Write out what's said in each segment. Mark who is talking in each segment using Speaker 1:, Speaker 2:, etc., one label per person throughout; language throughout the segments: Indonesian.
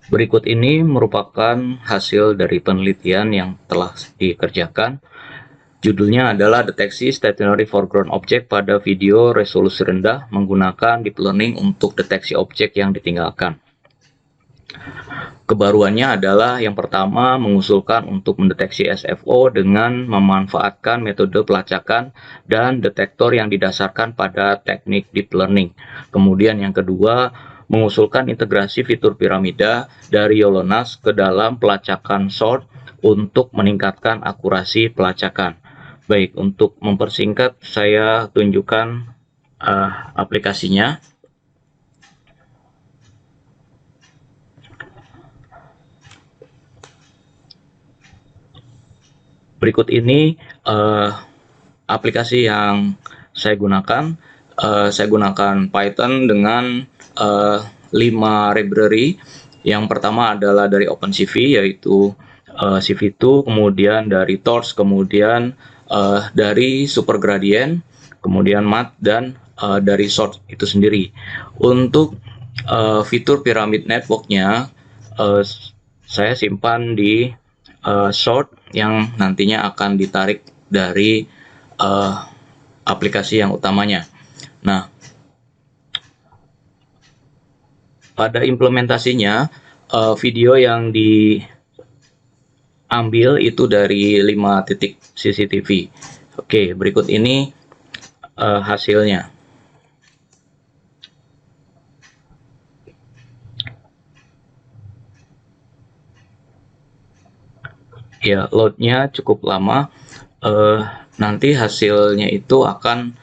Speaker 1: Berikut ini merupakan hasil dari penelitian yang telah dikerjakan. Judulnya adalah Deteksi Stationary Foreground Object pada video resolusi rendah menggunakan Deep Learning untuk deteksi objek yang ditinggalkan. Kebaruannya adalah yang pertama mengusulkan untuk mendeteksi SFO dengan memanfaatkan metode pelacakan dan detektor yang didasarkan pada teknik Deep Learning. Kemudian yang kedua, mengusulkan integrasi fitur piramida dari Yolonas ke dalam pelacakan sort untuk meningkatkan akurasi pelacakan. Baik, untuk mempersingkat saya tunjukkan aplikasinya. Berikut ini aplikasi yang saya gunakan. Saya gunakan Python dengan 5 library. Yang pertama adalah dari OpenCV, yaitu CV2, kemudian dari Torch, kemudian dari Supergradient, kemudian Math, dan dari Sort itu sendiri. Untuk fitur Pyramid Network-nya, saya simpan di Sort yang nantinya akan ditarik dari aplikasi yang utamanya. Nah, pada implementasinya video yang diambil itu dari 5 titik CCTV. Oke, berikut ini hasilnya. Ya, loadnya cukup lama. Nanti hasilnya itu akan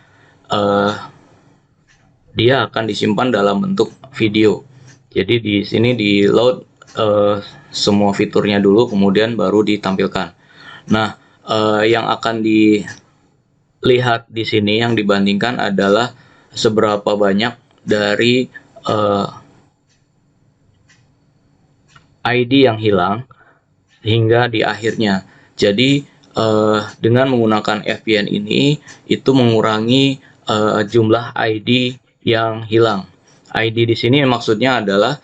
Speaker 1: dia akan disimpan dalam bentuk video. Jadi di sini di load semua fiturnya dulu, kemudian baru ditampilkan. Nah, yang akan dilihat di sini yang dibandingkan adalah seberapa banyak dari ID yang hilang hingga di akhirnya. Jadi dengan menggunakan FPN ini itu mengurangi jumlah ID yang hilang. ID di sini maksudnya adalah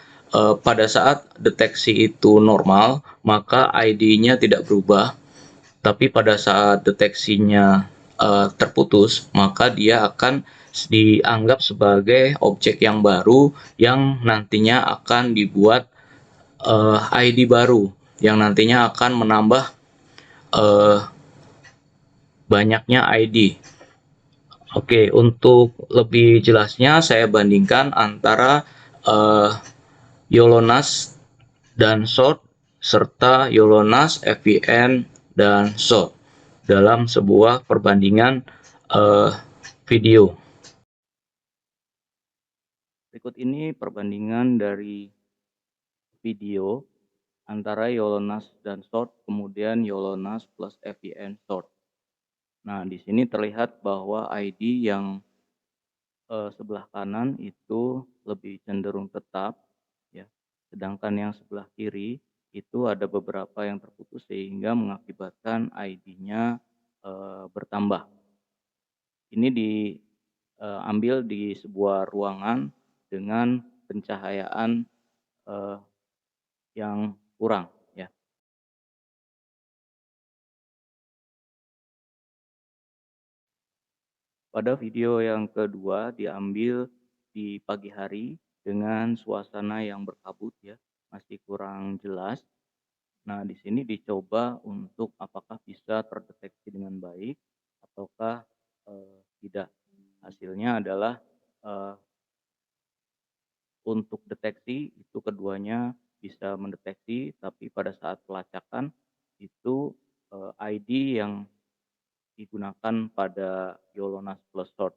Speaker 1: pada saat deteksi itu normal, maka ID-nya tidak berubah. Tapi pada saat deteksinya terputus, maka dia akan dianggap sebagai objek yang baru yang nantinya akan dibuat ID baru yang nantinya akan menambah banyaknya ID. Oke, untuk lebih jelasnya saya bandingkan antara Yolonas dan Sort serta Yolonas, FVN, dan Sort dalam sebuah perbandingan video. Berikut ini perbandingan dari video antara Yolonas dan Sort, kemudian Yolonas plus FVN Sort. Nah, di sini terlihat bahwa ID yang sebelah kanan itu lebih cenderung tetap, ya. Sedangkan yang sebelah kiri itu ada beberapa yang terputus sehingga mengakibatkan ID-nya bertambah. Ini diambil di sebuah ruangan dengan pencahayaan yang kurang, ya. Pada video yang kedua diambil di pagi hari dengan suasana yang berkabut, ya, masih kurang jelas. Nah, di sini dicoba untuk apakah bisa terdeteksi dengan baik ataukah tidak. Hasilnya adalah untuk deteksi itu keduanya bisa mendeteksi, tapi pada saat pelacakan itu ID yang digunakan pada Yolonas plus Sort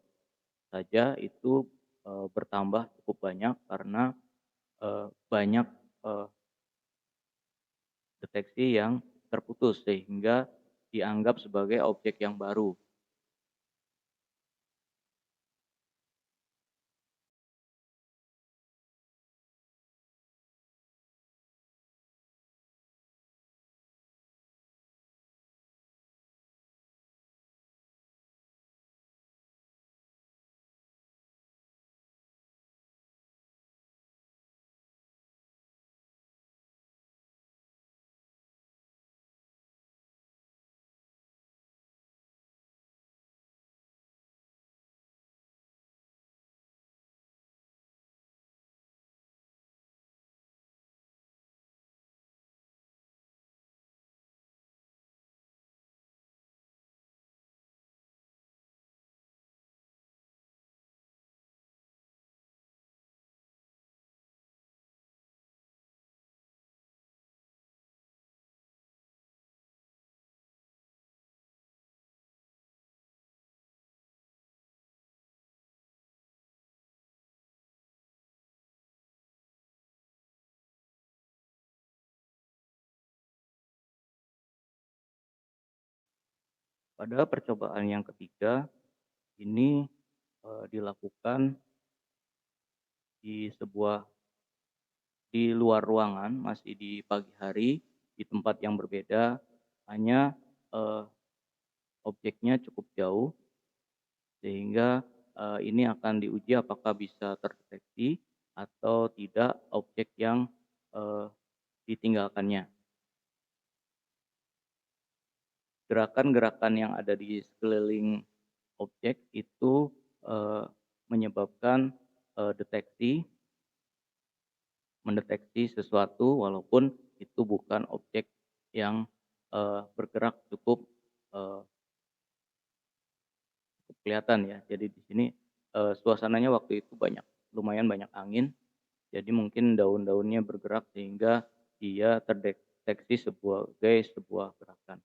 Speaker 1: saja itu bertambah cukup banyak karena banyak deteksi yang terputus sehingga dianggap sebagai objek yang baru. Pada percobaan yang ketiga, ini dilakukan di luar ruangan, masih di pagi hari, di tempat yang berbeda, hanya eee, objeknya cukup jauh, sehingga ini akan diuji apakah bisa terdeteksi atau tidak objek yang eee, ditinggalkannya. Gerakan-gerakan yang ada di sekeliling objek itu eee, menyebabkan deteksi mendeteksi sesuatu walaupun itu bukan objek yang bergerak eee, cukup kelihatan ya. Jadi di sini suasananya waktu itu lumayan banyak angin, jadi mungkin daun-daunnya bergerak sehingga dia terdeteksi sebagai sebuah gerakan.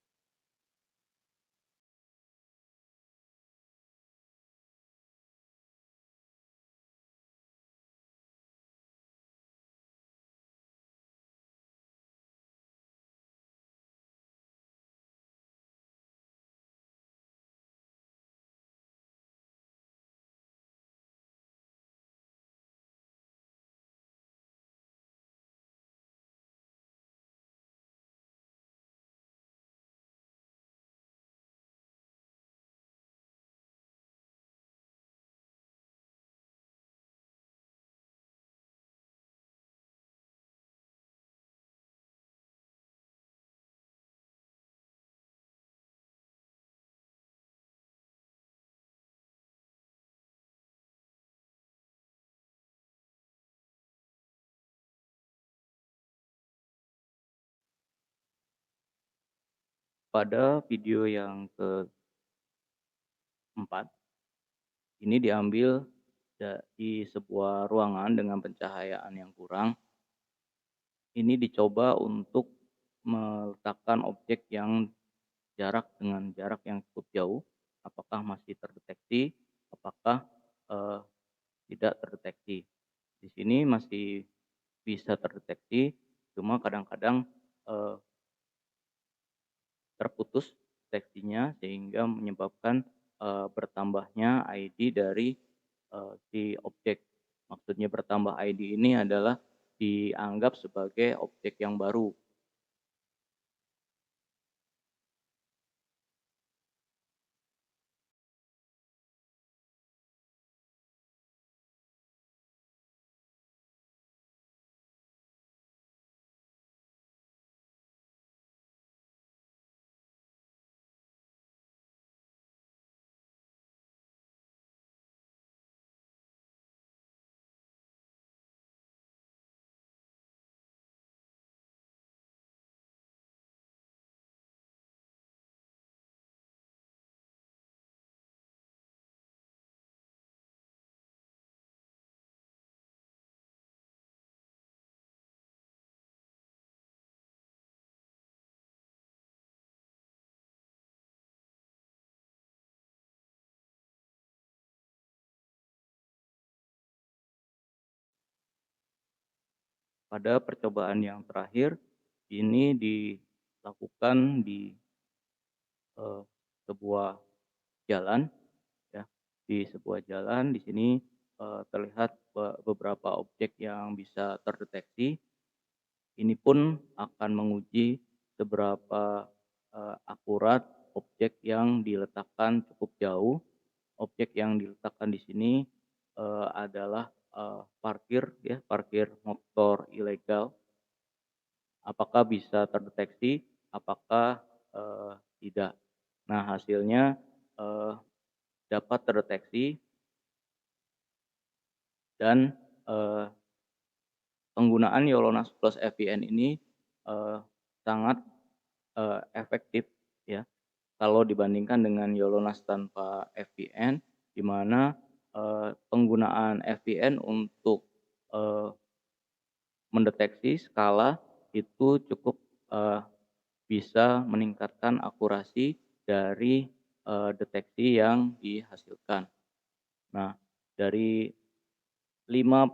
Speaker 1: Pada video yang keempat, ini diambil di sebuah ruangan dengan pencahayaan yang kurang. Ini dicoba untuk meletakkan objek yang dengan jarak yang cukup jauh, apakah masih terdeteksi, apakah eee, tidak terdeteksi. Di sini masih bisa terdeteksi, cuma kadang-kadang eee, terputus deteksinya sehingga menyebabkan bertambahnya ID dari si objek. Maksudnya bertambah ID ini adalah dianggap sebagai objek yang baru. Pada percobaan yang terakhir, ini dilakukan di eee, sebuah jalan ya, di sebuah jalan di sini terlihat beberapa objek yang bisa terdeteksi. Ini pun akan menguji seberapa akurat objek yang diletakkan cukup jauh. Objek yang diletakkan di sini adalah parkir ya, parkir motor ilegal. Apakah bisa terdeteksi, apakah tidak. Nah, hasilnya eee, dapat terdeteksi dan eee, penggunaan Yolonas Plus FVN ini sangat efektif ya, kalau dibandingkan dengan Yolonas tanpa FVN, di mana penggunaan FVN untuk eee, mendeteksi skala itu cukup eee, bisa meningkatkan akurasi dari deteksi yang dihasilkan. Nah, dari 5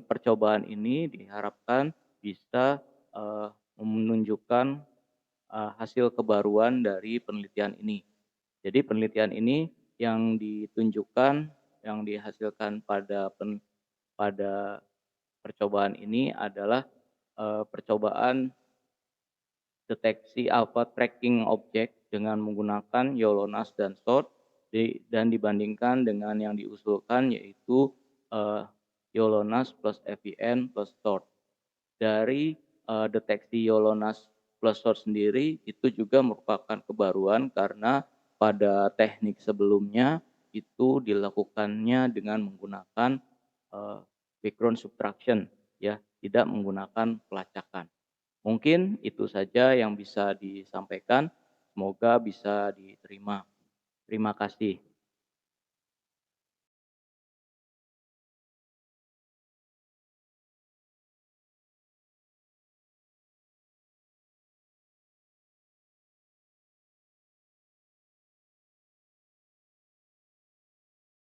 Speaker 1: percobaan ini diharapkan bisa menunjukkan hasil kebaruan dari penelitian ini. Jadi penelitian ini yang ditunjukkan, yang dihasilkan pada percobaan ini adalah, percobaan deteksi tracking objek dengan menggunakan YOLONAS dan SWORD dan dibandingkan dengan yang diusulkan yaitu, YOLONAS plus FEN plus SWORD. Dari, deteksi YOLONAS plus SWORD sendiri itu juga merupakan kebaruan karena pada teknik sebelumnya itu dilakukannya dengan menggunakan, background subtraction ya, tidak menggunakan pelacakan. Mungkin itu saja yang bisa disampaikan, semoga bisa diterima. Terima kasih.